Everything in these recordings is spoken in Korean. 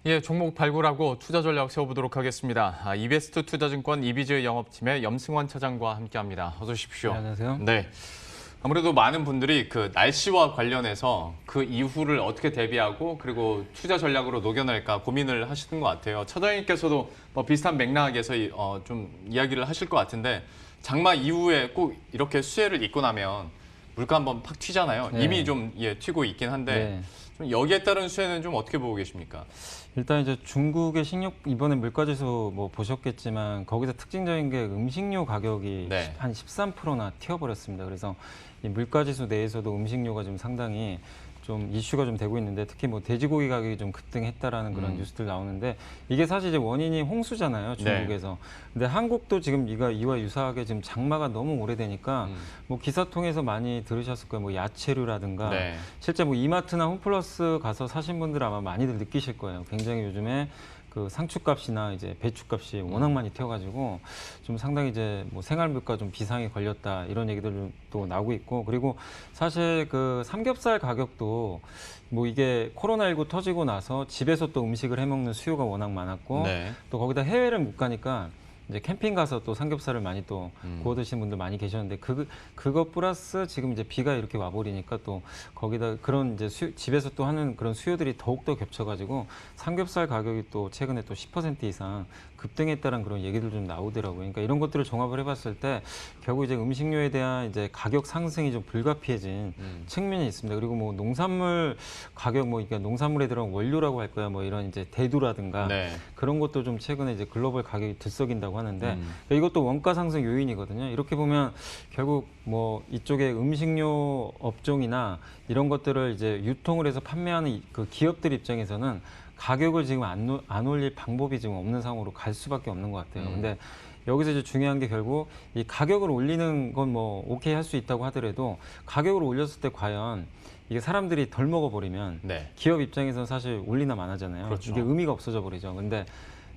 예, 종목 발굴하고 투자 전략 세워보도록 하겠습니다. 이베스트 투자증권 이비즈 영업팀의 염승원 차장과 함께합니다. 어서 오십시오. 네, 안녕하세요. 네. 아무래도 많은 분들이 그 날씨와 관련해서 그 이후를 어떻게 대비하고 그리고 투자 전략으로 녹여낼까 고민을 하시는 것 같아요. 차장님께서도 뭐 비슷한 맥락에서 좀 이야기를 하실 것 같은데 장마 이후에 꼭 이렇게 수혜를 입고 나면 물가 한번 팍 튀잖아요. 네. 이미 좀 튀고 있긴 한데 네. 좀 여기에 따른 수혜는 좀 어떻게 보고 계십니까? 일단 이제 중국의 식료 이번에 물가지수 뭐 보셨겠지만 거기서 특징적인 게 음식료 가격이 네. 한 13%나 튀어버렸습니다. 그래서 이 물가지수 내에서도 음식료가 좀 상당히 좀 이슈가 좀 되고 있는데 특히 뭐 돼지고기 가격이 좀 급등했다라는 그런 뉴스들 나오는데 이게 사실 이제 원인이 홍수잖아요, 중국에서. 근데 한국도 지금 이와 유사하게 지금 장마가 너무 오래되니까 뭐 기사 통해서 많이 들으셨을 거예요. 뭐 야채류라든가 네. 실제 뭐 이마트나 홈플러스 가서 사신 분들 아마 많이들 느끼실 거예요. 굉장히 요즘에 그 상추값이나 이제 배추값이 워낙 많이 튀어가지고 좀 상당히 이제 뭐 생활물가 좀 비상이 걸렸다 이런 얘기들도 나오고 있고 그리고 사실 그 삼겹살 가격도 뭐 이게 코로나19 터지고 나서 집에서 또 음식을 해먹는 수요가 워낙 많았고 네. 또 거기다 해외를 못 가니까 이제 캠핑 가서 또 삼겹살을 많이 또 구워 드시는 분들 많이 계셨는데 그거 플러스 지금 이제 비가 이렇게 와버리니까 또 거기다 그런 이제 집에서 또 하는 그런 수요들이 더욱더 겹쳐가지고 삼겹살 가격이 또 최근에 또 10% 이상 급등했다는 그런 얘기들 좀 나오더라고요. 그러니까 이런 것들을 종합을 해봤을 때 결국 이제 음식료에 대한 이제 가격 상승이 좀 불가피해진 측면이 있습니다. 그리고 뭐 농산물 가격 뭐 그러니까 농산물에 들어간 원료라고 할 거야 뭐 이런 이제 대두라든가 네. 그런 것도 좀 최근에 이제 글로벌 가격이 들썩인다고 하는데 이것도 원가 상승 요인이거든요. 이렇게 보면 결국 뭐 이쪽에 음식료 업종이나 이런 것들을 이제 유통을 해서 판매하는 그 기업들 입장에서는 가격을 지금 안 올릴 방법이 지금 없는 상황으로 갈 수밖에 없는 것 같아요. 근데 여기서 이제 중요한 게 결국 이 가격을 올리는 건 뭐 오케이 할 수 있다고 하더라도 가격을 올렸을 때 과연 이게 사람들이 덜 먹어버리면 네. 기업 입장에서는 사실 올리나 마나잖아요. 그렇죠. 이게 의미가 없어져 버리죠. 근데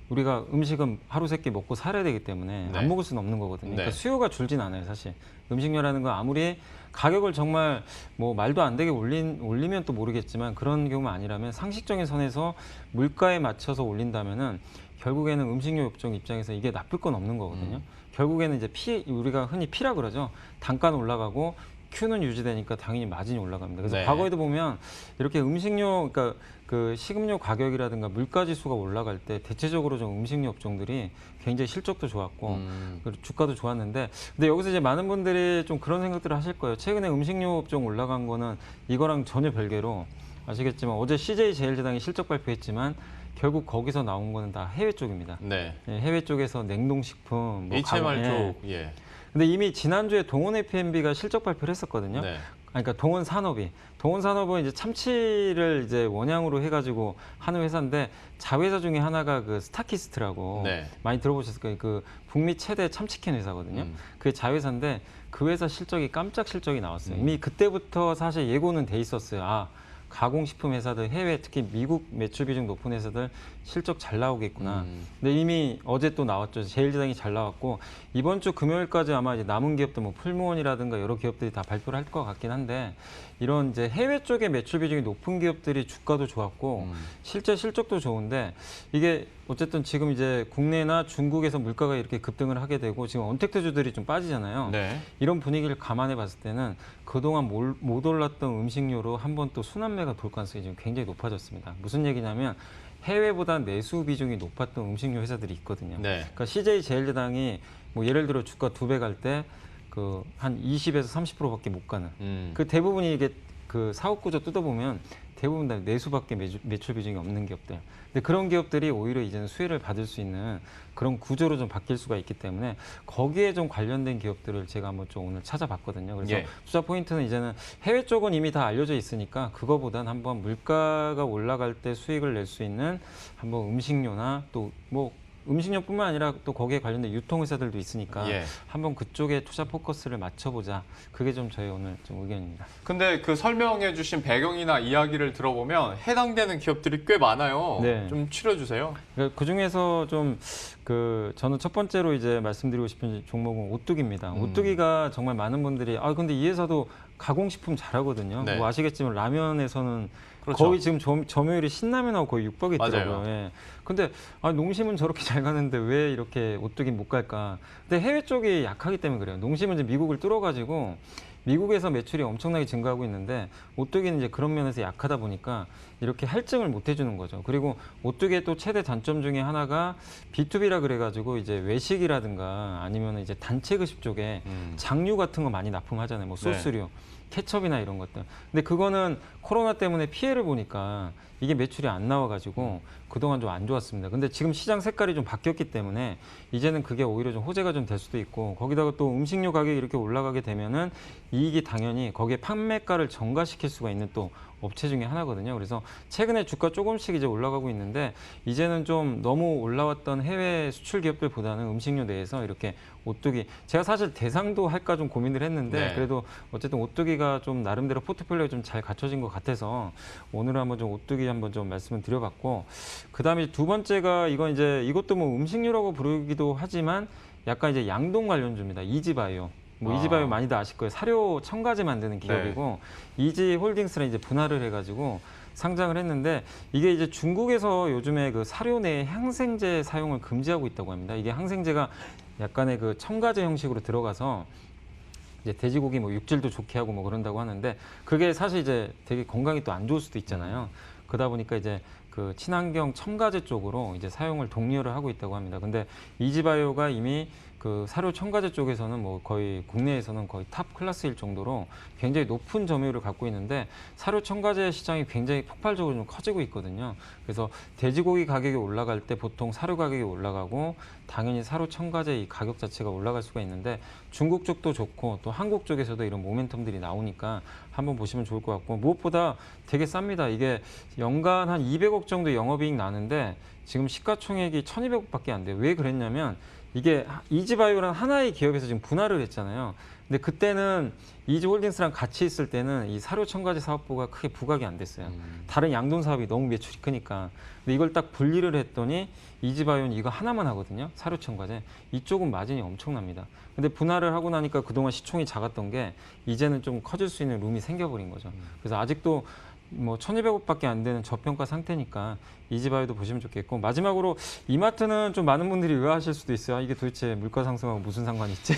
우리가 음식은 하루 세끼 먹고 살아야 되기 때문에 네. 안 먹을 수는 없는 거거든요. 그러니까 네. 수요가 줄진 않아요, 사실. 음식료라는 건 아무리 가격을 정말 뭐 말도 안 되게 올리면 또 모르겠지만 그런 경우가 아니라면 상식적인 선에서 물가에 맞춰서 올린다면은 결국에는 음식료 업종 입장에서 이게 나쁠 건 없는 거거든요. 결국에는 이제 우리가 흔히 P라 그러죠. 단가는 올라가고 Q는 유지되니까 당연히 마진이 올라갑니다. 그래서 네. 과거에도 보면 이렇게 음식료, 그러니까 그 식음료 가격이라든가 물가 지수가 올라갈 때 대체적으로 좀 음식료 업종들이 굉장히 실적도 좋았고 그리고 주가도 좋았는데 근데 여기서 이제 많은 분들이 좀 그런 생각들을 하실 거예요. 최근에 음식료 업종 올라간 거는 이거랑 전혀 별개로 아시겠지만 어제 CJ 제일제당이 실적 발표했지만 결국 거기서 나온 거는 다 해외 쪽입니다. 네. 예, 해외 쪽에서 냉동식품, 뭐 HMR 예. 쪽, 예. 근데 이미 지난주에 동원 F&B가 실적 발표를 했었거든요. 네. 그러니까 동원 산업은 이제 참치를 이제 원양으로 해가지고 하는 회사인데 자회사 중에 하나가 그 스타키스트라고 네. 많이 들어보셨을 거예요. 그 북미 최대 참치캔 회사거든요. 그게 자회사인데 그 회사 실적이 깜짝 실적이 나왔어요. 이미 그때부터 사실 예고는 돼 있었어요. 아, 가공식품 회사들 해외 특히 미국 매출 비중 높은 회사들 실적 잘 나오겠구나. 근데 이미 어제 또 나왔죠. 제일제당이 잘 나왔고 이번 주 금요일까지 아마 이제 남은 기업들 뭐 풀무원이라든가 여러 기업들이 다 발표를 할 것 같긴 한데 이런 이제 해외 쪽에 매출 비중이 높은 기업들이 주가도 좋았고 실제 실적도 좋은데 이게 어쨌든 지금 이제 국내나 중국에서 물가가 이렇게 급등을 하게 되고 지금 언택트주들이 좀 빠지잖아요. 네. 이런 분위기를 감안해 봤을 때는 그동안 못 올랐던 음식료로 한번 또 순환매가 돌 가능성이 지금 굉장히 높아졌습니다. 무슨 얘기냐면 해외보다 내수 비중이 높았던 음식료 회사들이 있거든요. 네. 그러니까 CJ 제일제당이 뭐 예를 들어 주가 2배 갈 때 그 한 20에서 30%밖에 못 가는 그 대부분이 이게 그 사업 구조 뜯어보면 대부분 다 내수밖에 매출 비중이 없는 기업들. 근데 그런 기업들이 오히려 이제는 수혜를 받을 수 있는 그런 구조로 좀 바뀔 수가 있기 때문에 거기에 좀 관련된 기업들을 제가 한번 좀 오늘 찾아봤거든요. 그래서 예. 투자 포인트는 이제는 해외 쪽은 이미 다 알려져 있으니까 그거보단 한번 물가가 올라갈 때 수익을 낼 수 있는 한번 음식료나 또 뭐 음식료뿐만 아니라 또 거기에 관련된 유통회사들도 있으니까 예. 한번 그쪽에 투자 포커스를 맞춰보자. 그게 좀 저희 오늘 좀 의견입니다. 근데 그 설명해 주신 배경이나 이야기를 들어보면 해당되는 기업들이 꽤 많아요. 네. 좀 추려주세요. 그 중에서 좀 저는 첫 번째로 이제 말씀드리고 싶은 종목은 오뚜기입니다. 오뚜기가 정말 많은 분들이 근데 이 회사도 가공식품 잘하거든요. 네. 뭐 아시겠지만 라면에서는 그렇죠. 거의 지금 점유율이 신라면하고 거의 육박이 있더라고요. 맞아요. 예. 근데 농심은 저렇게 잘 가는데 왜 이렇게 오뚜기 못 갈까? 근데 해외 쪽이 약하기 때문에 그래요. 농심은 이제 미국을 뚫어가지고 미국에서 매출이 엄청나게 증가하고 있는데 오뚜기는 이제 그런 면에서 약하다 보니까 이렇게 할증을 못 해주는 거죠. 그리고 오뚜기의 또 최대 단점 중에 하나가 B2B라 그래가지고 이제 외식이라든가 아니면 이제 단체 급식 쪽에 장류 같은 거 많이 납품하잖아요. 뭐 소스류, 케첩이나 이런 것들. 근데 그거는 코로나 때문에 피해를 보니까 이게 매출이 안 나와가지고 그동안 좀 안 좋았습니다. 근데 지금 시장 색깔이 좀 바뀌었기 때문에 이제는 그게 오히려 좀 호재가 좀 될 수도 있고 거기다가 또 음식료 가격이 이렇게 올라가게 되면은 이익이 당연히 거기에 판매가를 전가시킬 수가 있는 또 업체 중에 하나거든요. 그래서 최근에 주가 조금씩 이제 올라가고 있는데 이제는 좀 너무 올라왔던 해외 수출 기업들보다는 음식료 내에서 이렇게 오뚜기 제가 사실 대상도 할까 좀 고민을 했는데 네. 그래도 어쨌든 오뚜기가 좀 나름대로 포트폴리오가 좀 잘 갖춰진 것 같아서 오늘 한번 좀 오뚜기 한번 좀 말씀을 드려봤고 그다음에 두 번째가 이건 이제 이것도 뭐 음식료라고 부르기도 하지만 약간 이제 양동 관련주입니다. 이지바이오. 뭐 이지바이오 많이들 아실 거예요. 사료 첨가제 만드는 기업이고 이지홀딩스랑 이제 분할을 해가지고 상장을 했는데 이게 이제 중국에서 요즘에 그 사료 내 항생제 사용을 금지하고 있다고 합니다. 이게 항생제가 약간의 그 첨가제 형식으로 들어가서 이제 돼지고기 뭐 육질도 좋게 하고 뭐 그런다고 하는데 그게 사실 이제 되게 건강이 또 안 좋을 수도 있잖아요. 그러다 보니까 이제 그 친환경 첨가제 쪽으로 이제 사용을 독려를 하고 있다고 합니다. 근데 이지바이오가 이미 그 사료 첨가제 쪽에서는 뭐 거의 국내에서는 거의 탑 클래스일 정도로 굉장히 높은 점유율을 갖고 있는데 사료 첨가제 시장이 굉장히 폭발적으로 좀 커지고 있거든요. 그래서 돼지고기 가격이 올라갈 때 보통 사료 가격이 올라가고 당연히 사료 첨가제 이 가격 자체가 올라갈 수가 있는데 중국 쪽도 좋고 또 한국 쪽에서도 이런 모멘텀들이 나오니까 한번 보시면 좋을 것 같고 무엇보다 되게 쌉니다. 이게 연간 한 200억 정도 영업이익 나는데 지금 시가총액이 1,200억밖에 안 돼요. 왜 그랬냐면 이게 이지바이오라는 하나의 기업에서 지금 분할을 했잖아요. 근데 그때는 이지홀딩스랑 같이 있을 때는 이 사료 첨가제 사업부가 크게 부각이 안 됐어요. 다른 양돈 사업이 너무 매출이 크니까. 근데 이걸 딱 분리를 했더니 이지바이오는 이거 하나만 하거든요. 사료 첨가제. 이쪽은 마진이 엄청납니다. 근데 분할을 하고 나니까 그동안 시총이 작았던 게 이제는 좀 커질 수 있는 룸이 생겨버린 거죠. 그래서 아직도 뭐 1,200억밖에 안 되는 저평가 상태니까 이지바이오도 보시면 좋겠고 마지막으로 이마트는 좀 많은 분들이 의아하실 수도 있어요. 이게 도대체 물가 상승하고 무슨 상관이 있지?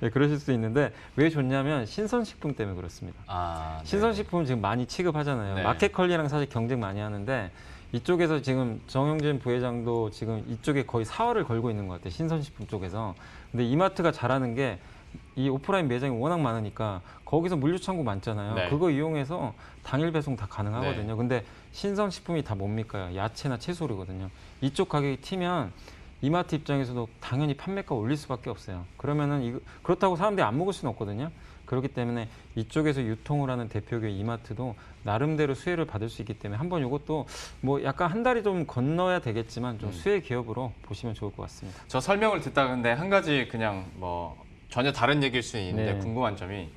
네, 그러실 수도 있는데 왜 좋냐면 신선식품 때문에 그렇습니다. 신선식품은 지금 많이 취급하잖아요. 네. 마켓컬리랑 사실 경쟁 많이 하는데 이쪽에서 지금 정영진 부회장도 지금 이쪽에 거의 사활을 걸고 있는 것 같아요. 신선식품 쪽에서. 근데 이마트가 잘하는 게 이 오프라인 매장이 워낙 많으니까 거기서 물류창고 많잖아요. 네. 그거 이용해서 당일 배송 다 가능하거든요. 네. 근데 신선식품이 다 뭡니까? 야채나 채소류거든요. 이쪽 가격이 튀면 이마트 입장에서도 당연히 판매가 올릴 수밖에 없어요. 그러면은 그렇다고 사람들이 안 먹을 수는 없거든요. 그렇기 때문에 이쪽에서 유통을 하는 대표교 이마트도 나름대로 수혜를 받을 수 있기 때문에 한번 이것도 뭐 약간 한 달이 좀 건너야 되겠지만 좀 수혜 기업으로 보시면 좋을 것 같습니다. 저 설명을 듣다 근데 한 가지 그냥 뭐 전혀 다른 얘기일 수 있는데 네. 궁금한 점이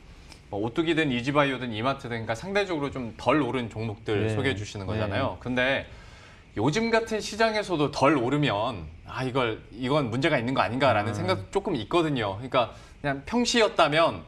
뭐 오뚜기든 이지바이오든 이마트든 그러니까 상대적으로 좀 덜 오른 종목들 네. 소개해 주시는 거잖아요. 근데 요즘 같은 시장에서도 덜 오르면 이건 문제가 있는 거 아닌가라는 생각 조금 있거든요. 그러니까 그냥 평시였다면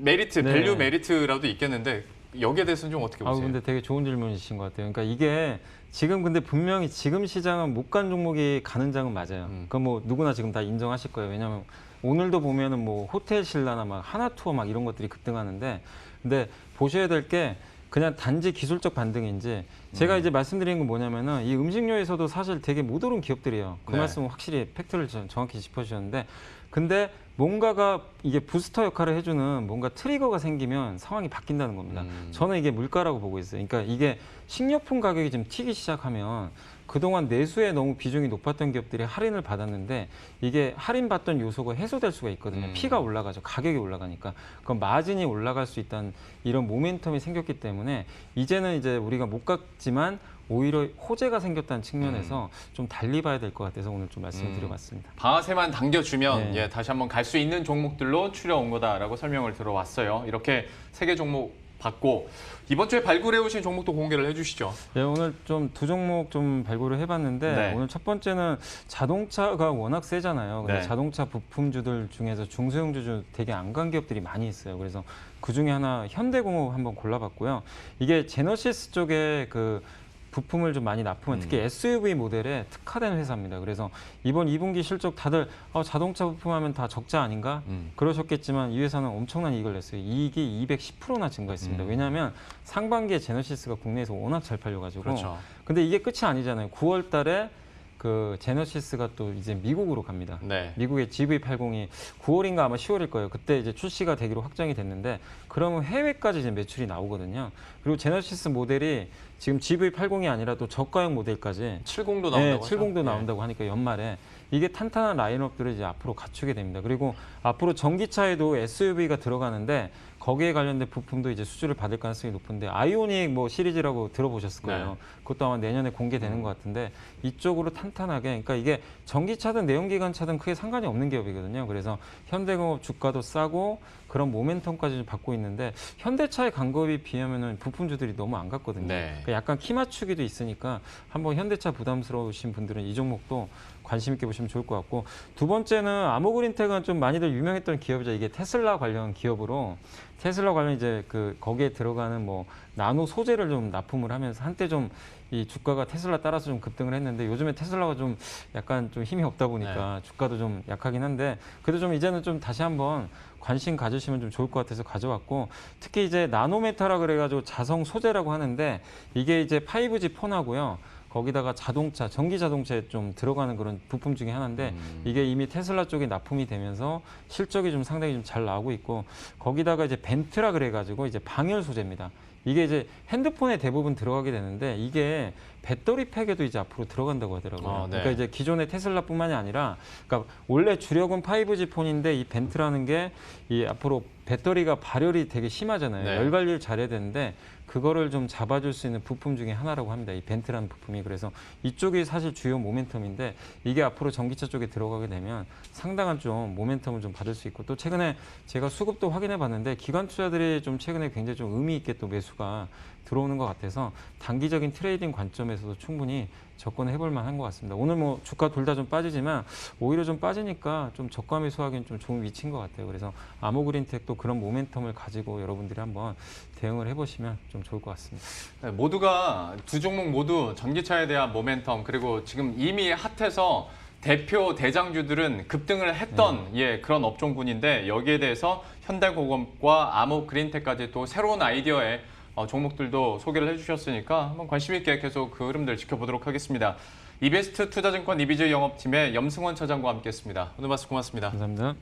메리트, 네. 밸류 메리트라도 있겠는데 여기에 대해서는 좀 어떻게 보세요? 근데 되게 좋은 질문이신 것 같아요. 그러니까 이게 지금 근데 분명히 지금 시장은 못 간 종목이 가는 장은 맞아요. 그건 뭐 누구나 지금 다 인정하실 거예요. 왜냐하면 오늘도 보면은 뭐 호텔 신라나 막 하나투어 막 이런 것들이 급등하는데 근데 보셔야 될 게 그냥 단지 기술적 반등인지 제가 이제 말씀드리는 건 뭐냐면은 이 음식료에서도 사실 되게 못 오른 기업들이에요. 그 네. 말씀은 확실히 팩트를 정확히 짚어주셨는데 근데 뭔가가 이게 부스터 역할을 해주는 뭔가 트리거가 생기면 상황이 바뀐다는 겁니다. 저는 이게 물가라고 보고 있어요. 그러니까 이게 식료품 가격이 지금 튀기 시작하면 그동안 내수에 너무 비중이 높았던 기업들이 할인을 받았는데 이게 할인받던 요소가 해소될 수가 있거든요. 피가 올라가죠. 가격이 올라가니까. 그럼 마진이 올라갈 수 있다는 이런 모멘텀이 생겼기 때문에 이제는 이제 우리가 못 갔지만 오히려 호재가 생겼다는 측면에서 좀 달리 봐야 될 것 같아서 오늘 좀 말씀을 드려봤습니다. 방아쇠만 당겨주면 네. 다시 한번 갈 수 있는 종목들로 추려온 거다라고 설명을 들어왔어요. 이렇게 세 개 종목 받고 이번 주에 발굴해 오신 종목도 공개를 해주시죠. 네, 오늘 좀 두 종목 좀 발굴을 해봤는데 네. 오늘 첫 번째는 자동차가 워낙 세잖아요. 근데 네. 자동차 부품주들 중에서 중소형주 되게 안 간 기업들이 많이 있어요. 그래서 그 중에 하나 현대공업 한번 골라봤고요. 이게 제너시스 쪽에 그 부품을 좀 많이 납품한 특히 SUV 모델에 특화된 회사입니다. 그래서 이번 2분기 실적 다들 자동차 부품하면 다 적자 아닌가 그러셨겠지만 이 회사는 엄청난 이익을 냈어요. 이익이 210%나 증가했습니다. 왜냐하면 상반기에 제너시스가 국내에서 워낙 잘 팔려가지고. 그렇죠. 근데 이게 끝이 아니잖아요. 9월 달에 그 제너시스가 또 이제 미국으로 갑니다. 네. 미국의 GV80이 9월인가 아마 10월일 거예요. 그때 이제 출시가 되기로 확정이 됐는데 그러면 해외까지 이제 매출이 나오거든요. 그리고 제너시스 모델이 지금 GV80이 아니라 또 저가형 모델까지 70도 나온다고 네, 하죠? 70도 나온다고 하니까 연말에 이게 탄탄한 라인업들을 이제 앞으로 갖추게 됩니다. 그리고 앞으로 전기차에도 SUV가 들어가는데 거기에 관련된 부품도 이제 수주를 받을 가능성이 높은데 아이오닉 뭐 시리즈라고 들어보셨을 거예요. 네. 그것도 아마 내년에 공개되는 것 같은데 이쪽으로 탄탄하게 그러니까 이게 전기차든 내연기관차든 크게 상관이 없는 기업이거든요. 그래서 현대공업 주가도 싸고 그런 모멘텀까지 좀 받고 있는데 현대차의 간겁이 비하면은 부품주들이 너무 안 갔거든요. 네. 그러니까 약간 키 맞추기도 있으니까 한번 현대차 부담스러우신 분들은 이 종목도 관심 있게 보시면 좋을 것 같고 두 번째는 아모그린텍은 좀 많이들 유명했던 기업이죠. 이게 테슬라 관련 기업으로 테슬라 관련 이제 그 거기에 들어가는 뭐 나노 소재를 좀 납품을 하면서 한때 좀 이 주가가 테슬라 따라서 좀 급등을 했는데 요즘에 테슬라가 좀 약간 좀 힘이 없다 보니까 주가도 좀 약하긴 한데 그래도 좀 이제는 좀 다시 한번 관심 가지시면 좀 좋을 것 같아서 가져왔고 특히 이제 나노메타라 그래가지고 자성 소재라고 하는데 이게 이제 5G 폰하고요. 거기다가 자동차, 전기 자동차에 좀 들어가는 그런 부품 중에 하나인데 이게 이미 테슬라 쪽에 납품이 되면서 실적이 좀 상당히 좀 잘 나오고 있고 거기다가 이제 벤트라 그래가지고 이제 방열 소재입니다. 이게 이제 핸드폰에 대부분 들어가게 되는데 이게 배터리 팩에도 이제 앞으로 들어간다고 하더라고요. 네. 그러니까 이제 기존의 테슬라뿐만이 아니라, 그러니까 원래 주력은 5G 폰인데 이 벤트라는 게 이 앞으로 배터리가 발열이 되게 심하잖아요. 네. 열 관리를 잘해야 되는데 그거를 좀 잡아줄 수 있는 부품 중에 하나라고 합니다. 이 벤트라는 부품이. 그래서 이쪽이 사실 주요 모멘텀인데 이게 앞으로 전기차 쪽에 들어가게 되면 상당한 좀 모멘텀을 좀 받을 수 있고 또 최근에 제가 수급도 확인해 봤는데 기관 투자들이 좀 최근에 굉장히 좀 의미 있게 또 매수가 들어오는 것 같아서 단기적인 트레이딩 관점에서도 충분히 접근해 볼 만한 것 같습니다. 오늘 뭐 주가 둘 다 좀 빠지지만 오히려 좀 빠지니까 좀 저가 매수하기는 좀 좋은 위치인 것 같아요. 그래서 아모그린텍도 그런 모멘텀을 가지고 여러분들이 한번 대응을 해보시면 좀 좋을 것 같습니다. 네, 모두가 두 종목 모두 전기차에 대한 모멘텀 그리고 지금 이미 핫해서 대표 대장주들은 급등을 했던 그런 업종군인데 여기에 대해서 현대공업과 아모그린텍까지 또 새로운 아이디어의 종목들도 소개를 해주셨으니까 한번 관심 있게 계속 그 흐름들 지켜보도록 하겠습니다. 이베스트 투자증권 이비즈 영업팀의 염승원 차장과 함께했습니다. 오늘 말씀 고맙습니다. 감사합니다.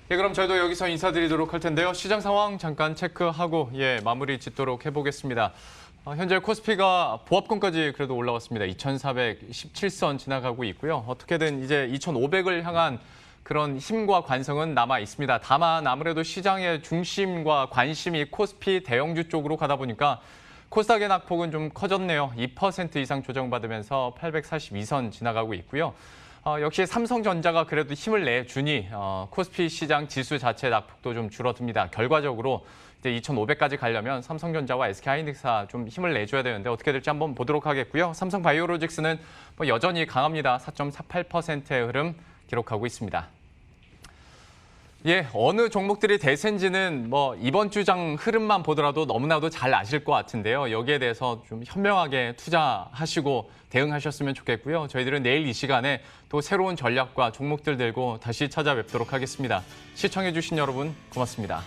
그럼 저희도 여기서 인사드리도록 할 텐데요. 시장 상황 잠깐 체크하고 마무리 짓도록 해보겠습니다. 현재 코스피가 보합권까지 그래도 올라왔습니다. 2,417선 지나가고 있고요. 어떻게든 이제 2,500을 향한 그런 힘과 관성은 남아 있습니다. 다만 아무래도 시장의 중심과 관심이 코스피 대형주 쪽으로 가다 보니까 코스닥의 낙폭은 좀 커졌네요. 2% 이상 조정받으면서 842선 지나가고 있고요. 역시 삼성전자가 그래도 힘을 내주니 코스피 시장 지수 자체 낙폭도 좀 줄어듭니다. 결과적으로 이제 2,500까지 가려면 삼성전자와 SK하이닉스가 좀 힘을 내줘야 되는데 어떻게 될지 한번 보도록 하겠고요. 삼성바이오로직스는 여전히 강합니다. 4.48%의 흐름 기록하고 있습니다. 어느 종목들이 대세인지는 이번 주장 흐름만 보더라도 너무나도 잘 아실 것 같은데요. 여기에 대해서 좀 현명하게 투자하시고 대응하셨으면 좋겠고요. 저희들은 내일 이 시간에 또 새로운 전략과 종목들 들고 다시 찾아뵙도록 하겠습니다. 시청해주신 여러분 고맙습니다.